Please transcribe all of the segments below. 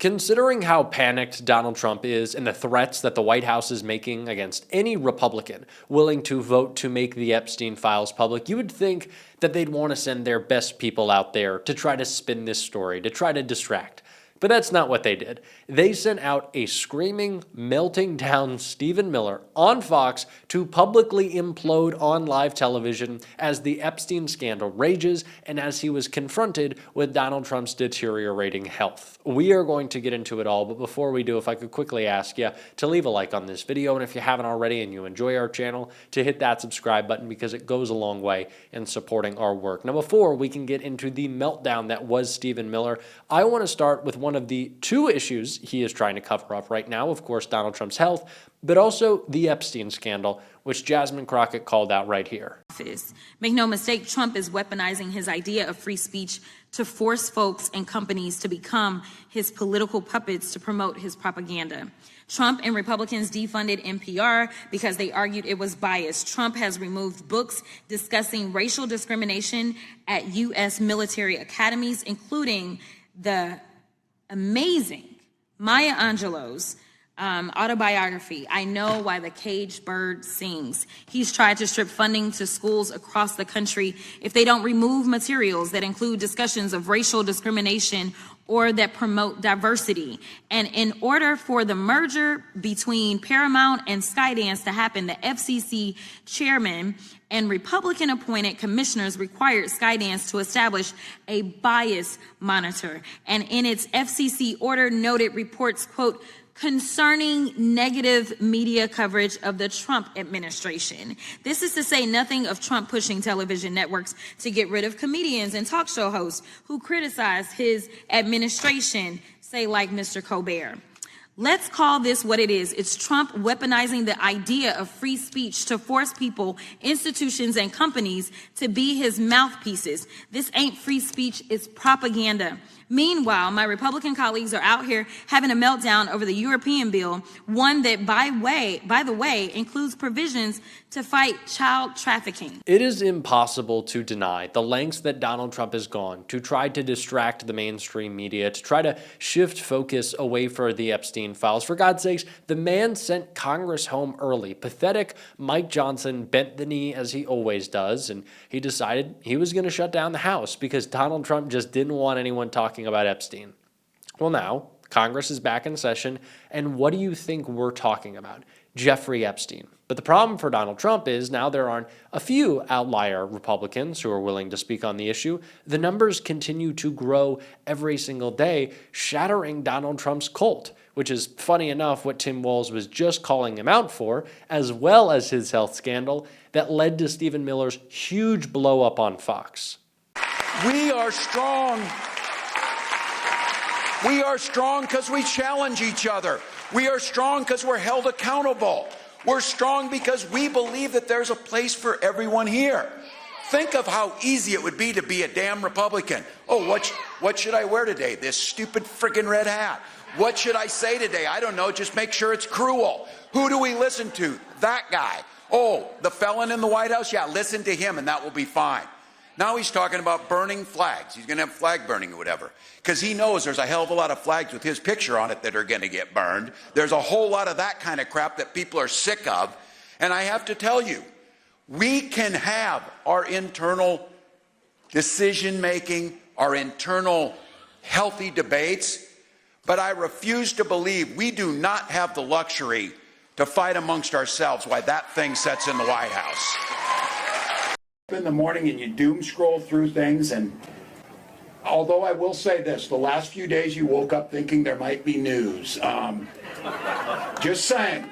Considering how panicked Donald Trump is and the threats that the White House is making against any Republican willing to vote to make the Epstein files public, you would think that they'd want to send their best people out there to try to spin this story, to try to distract. But that's not what they did. They sent out a screaming, melting down Stephen Miller on Fox to publicly implode on live television as the Epstein scandal rages and as he was confronted with Donald Trump's deteriorating health. We are going to get into it all, but before we do, if I could quickly ask you to leave a like on this video, and if you haven't already and you enjoy our channel, to hit that subscribe button because it goes a long way in supporting our work. Now, before we can get into the meltdown that was Stephen Miller, I want to start with one of the two issues he is trying to cover up right now, of course, Donald Trump's health, but also the Epstein scandal, which Jasmine Crockett called out right here. Make no mistake, Trump is weaponizing his idea of free speech to force folks and companies to become his political puppets to promote his propaganda. Trump and Republicans defunded NPR because they argued it was biased. Trump has removed books discussing racial discrimination at U.S. military academies, including the amazing Maya Angelou's autobiography, I Know Why the Caged Bird Sings. He's tried to strip funding to schools across the country if they don't remove materials that include discussions of racial discrimination or that promote diversity. And in order for the merger between Paramount and Skydance to happen, the FCC chairman and Republican-appointed commissioners required Skydance to establish a bias monitor. And in its FCC order noted reports, quote, concerning negative media coverage of the Trump administration. This is to say nothing of Trump pushing television networks to get rid of comedians and talk show hosts who criticize his administration, say like Mr. Colbert. Let's call this what it is. It's Trump weaponizing the idea of free speech to force people, institutions, and companies to be his mouthpieces. This ain't free speech, it's propaganda. Meanwhile, my Republican colleagues are out here having a meltdown over the European bill, one that, by the way, includes provisions to fight child trafficking. It is impossible to deny the lengths that Donald Trump has gone to try to distract the mainstream media, to try to shift focus away from the Epstein files. For God's sakes, the man sent Congress home early. Pathetic Mike Johnson bent the knee as he always does, and he decided he was going to shut down the House because Donald Trump just didn't want anyone talking about Epstein. Well, now Congress is back in session, and what do you think we're talking about? Jeffrey Epstein. But the problem for Donald Trump is now there aren't a few outlier Republicans who are willing to speak on the issue. The numbers continue to grow every single day, shattering Donald Trump's cult, which is funny enough what Tim Walz was just calling him out for, as well as his health scandal that led to Stephen Miller's huge blow up on Fox. We are strong. We are strong because we challenge each other. We are strong because we're held accountable. We're strong because we believe that there's a place for everyone here. Think of how easy it would be to be a damn Republican. Oh, what should I wear today? This stupid friggin' red hat. What should I say today? I don't know. Just make sure it's cruel. Who do we listen to? That guy. Oh, the felon in the White House? Yeah, listen to him and that will be fine. Now he's talking about burning flags. He's going to have flag burning or whatever. Because he knows there's a hell of a lot of flags with his picture on it that are going to get burned. There's a whole lot of that kind of crap that people are sick of. And I have to tell you, we can have our internal decision-making, our internal healthy debates, but I refuse to believe we do not have the luxury to fight amongst ourselves while that thing sits in the White House. In the morning and you doom scroll through things, and although I will say this, the last few days you woke up thinking there might be news. Just saying,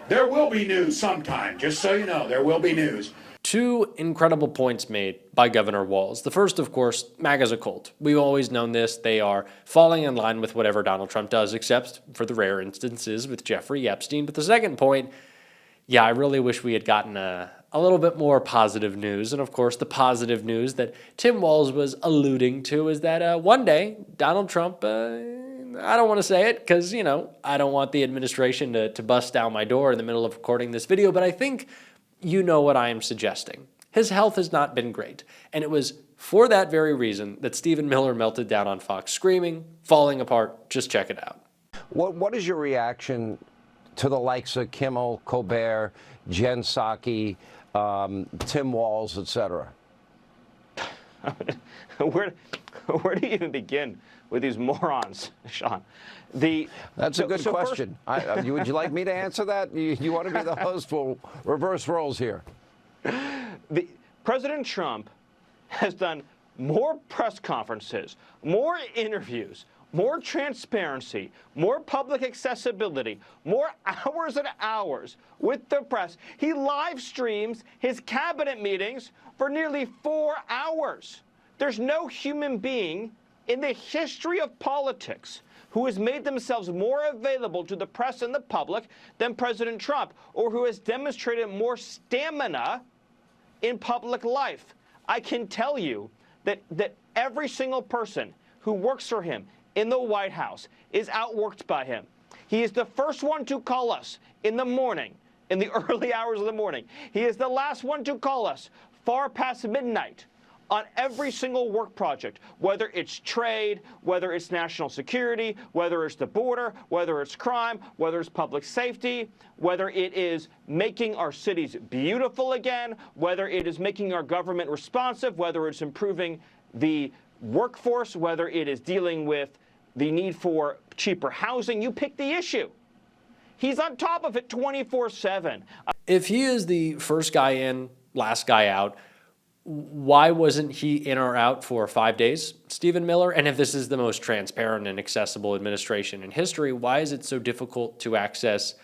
there will be news sometime, just so you know, there will be news. Two incredible points made by Governor Walz. The first, of course, MAGA's a cult. We've always known this. They are falling in line with whatever Donald Trump does, except for the rare instances with Jeffrey Epstein. But the second point, yeah, I really wish we had gotten a little bit more positive news. And of course, the positive news that Tim Walz was alluding to is that one day Donald Trump, I don't want to say it because, you know, I don't want the administration to bust down my door in the middle of recording this video, but I think you know what I am suggesting. His health has not been great, and it was for that very reason that Stephen Miller melted down on Fox, screaming, falling apart. Just check it out. What is your reaction to the likes of Kimmel, Colbert, Jen Psaki, Tim Walz, etc.? Where do you even begin with these morons, Sean? That's a good question. Would you like me to answer that? You want to be the host? We'll reverse roles here. President Trump has done more press conferences, more interviews, more transparency, more public accessibility, more hours and hours with the press. He live streams his cabinet meetings for nearly 4 hours. There's no human being in the history of politics who has made themselves more available to the press and the public than President Trump, or who has demonstrated more stamina in public life. I can tell you that every single person who works for him in the White House is outworked by him. He is the first one to call us in the morning, in the early hours of the morning. He is the last one to call us far past midnight on every single work project, whether it's trade, whether it's national security, whether it's the border, whether it's crime, whether it's public safety, whether it is making our cities beautiful again, whether it is making our government responsive, whether it's improving the workforce, whether it is dealing with the need for cheaper housing. You pick the issue. He's on top of it 24/7. If he is the first guy in, last guy out, why wasn't he in or out for 5 days, Stephen Miller? And if this is the most transparent and accessible administration in history, why is it so difficult to access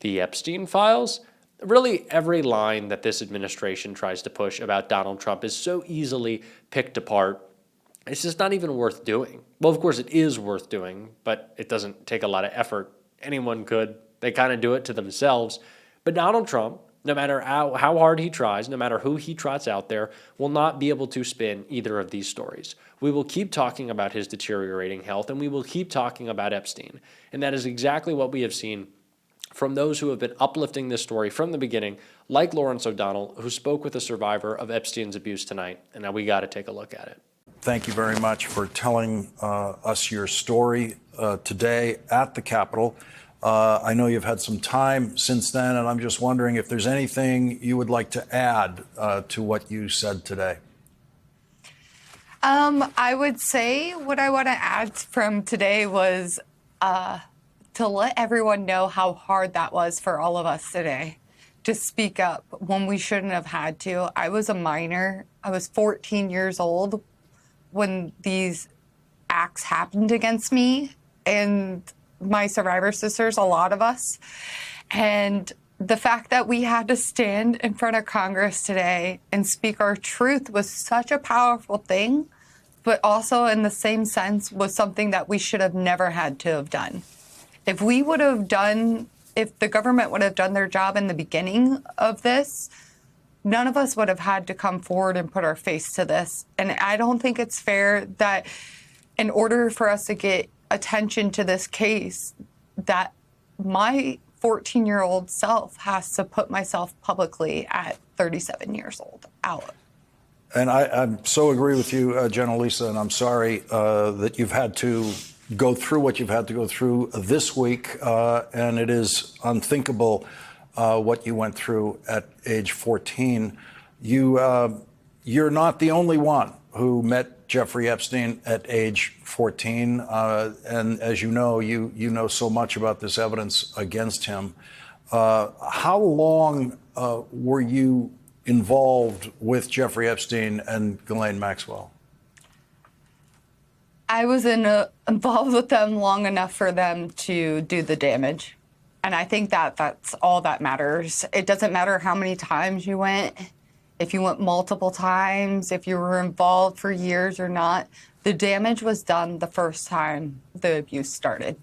the Epstein files? Really, every line that this administration tries to push about Donald Trump is so easily picked apart. It's just not even worth doing. Well, of course, it is worth doing, but it doesn't take a lot of effort. Anyone could. They kind of do it to themselves. But Donald Trump, no matter how hard he tries, no matter who he trots out there, will not be able to spin either of these stories. We will keep talking about his deteriorating health, and we will keep talking about Epstein. And that is exactly what we have seen from those who have been uplifting this story from the beginning, like Lawrence O'Donnell, who spoke with a survivor of Epstein's abuse tonight. And now we got to take a look at it. Thank you very much for telling us your story today at the Capitol. I know you've had some time since then, and I'm just wondering if there's anything you would like to add to what you said today. I would say what I want to add from today was to let everyone know how hard that was for all of us today to speak up when we shouldn't have had to. I was a minor. I was 14 years old when these acts happened against me and my survivor sisters, a lot of us. And the fact that we had to stand in front of Congress today and speak our truth was such a powerful thing, but also in the same sense was something that we should have never had to have done. If the government would have done their job in the beginning of this, none of us would have had to come forward and put our face to this. And I don't think it's fair that in order for us to get attention to this case, that my 14-year-old self has to put myself publicly at 37 years old out. And I so agree with you, Jenna Lisa, and I'm sorry that you've had to go through what you've had to go through this week, and it is unthinkable what you went through at age 14. You're not the only one who met Jeffrey Epstein at age 14, and as you know so much about this evidence against him. How long were you involved with Jeffrey Epstein and Ghislaine Maxwell? I was involved with them long enough for them to do the damage. And I think that's all that matters. It doesn't matter how many times you went, if you went multiple times, if you were involved for years or not. The damage was done the first time the abuse started.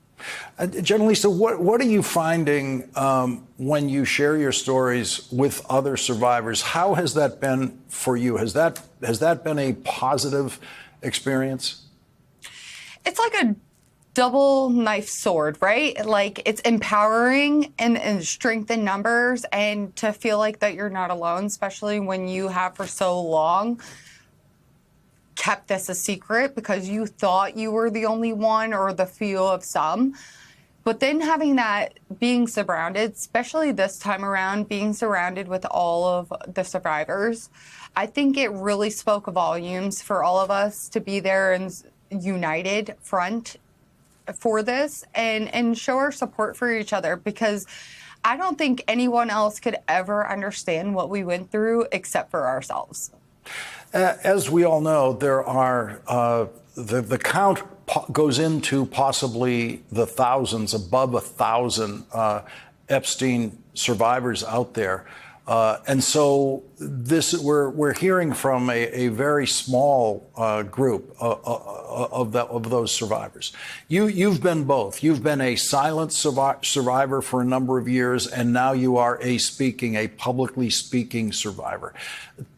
Jenna Lisa, what are you finding when you share your stories with other survivors? How has that been for you? Has that been a positive experience? It's like a double knife sword, right? Like it's empowering and strength in numbers, and to feel like that you're not alone, especially when you have for so long. kept this a secret because you thought you were the only one or the few of some. But then having that, being surrounded, especially this time around, being surrounded with all of the survivors, I think it really spoke volumes for all of us to be there and united front for this and show our support for each other, because I don't think anyone else could ever understand what we went through except for ourselves. As we all know, there are the count goes into possibly the thousands, above 1,000 Epstein survivors out there. And so we're hearing from a very small group of those survivors. You've been both. You've been a silent survivor for a number of years, and now you are a publicly speaking survivor.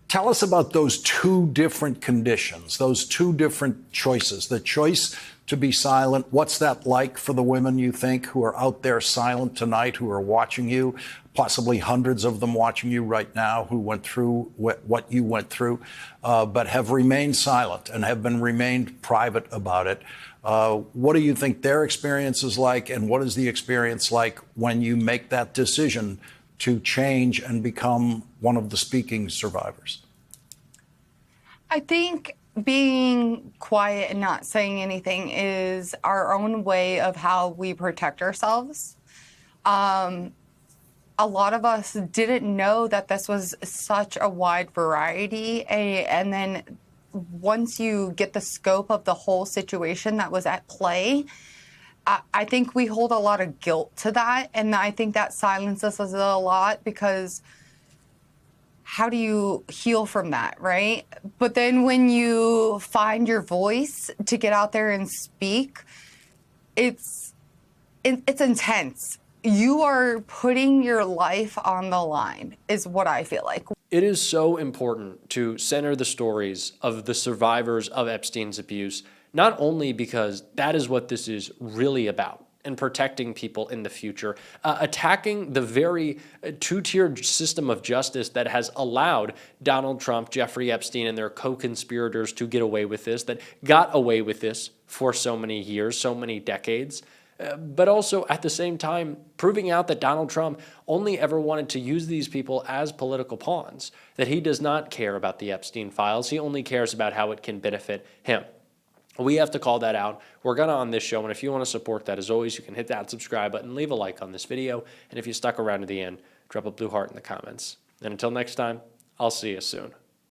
Tell us about those two different conditions, those two different choices. The choice to be silent, what's that like for the women, you think, who are out there silent tonight, who are watching you, possibly hundreds of them watching you right now, who went through what you went through, but have remained silent and have remained private about it. What do you think their experience is like, and what is the experience like when you make that decision to change and become one of the speaking survivors? I think being quiet and not saying anything is our own way of how we protect ourselves. A lot of us didn't know that this was such a wide variety. And then once you get the scope of the whole situation that was at play, I think we hold a lot of guilt to that. And I think that silences us a lot, because how do you heal from that, right? But then when you find your voice to get out there and speak, it's intense. You are putting your life on the line, is what I feel like. It is so important to center the stories of the survivors of Epstein's abuse, not only because that is what this is really about, and protecting people in the future, attacking the very two-tiered system of justice that has allowed Donald Trump, Jeffrey Epstein, and their co-conspirators to get away with this, that got away with this for so many years, so many decades. But also at the same time, proving out that Donald Trump only ever wanted to use these people as political pawns, that he does not care about the Epstein files. He only cares about how it can benefit him. We have to call that out. We're going to on this show, and if you want to support that, as always, you can hit that subscribe button, leave a like on this video, and if you stuck around to the end, drop a blue heart in the comments. And until next time, I'll see you soon.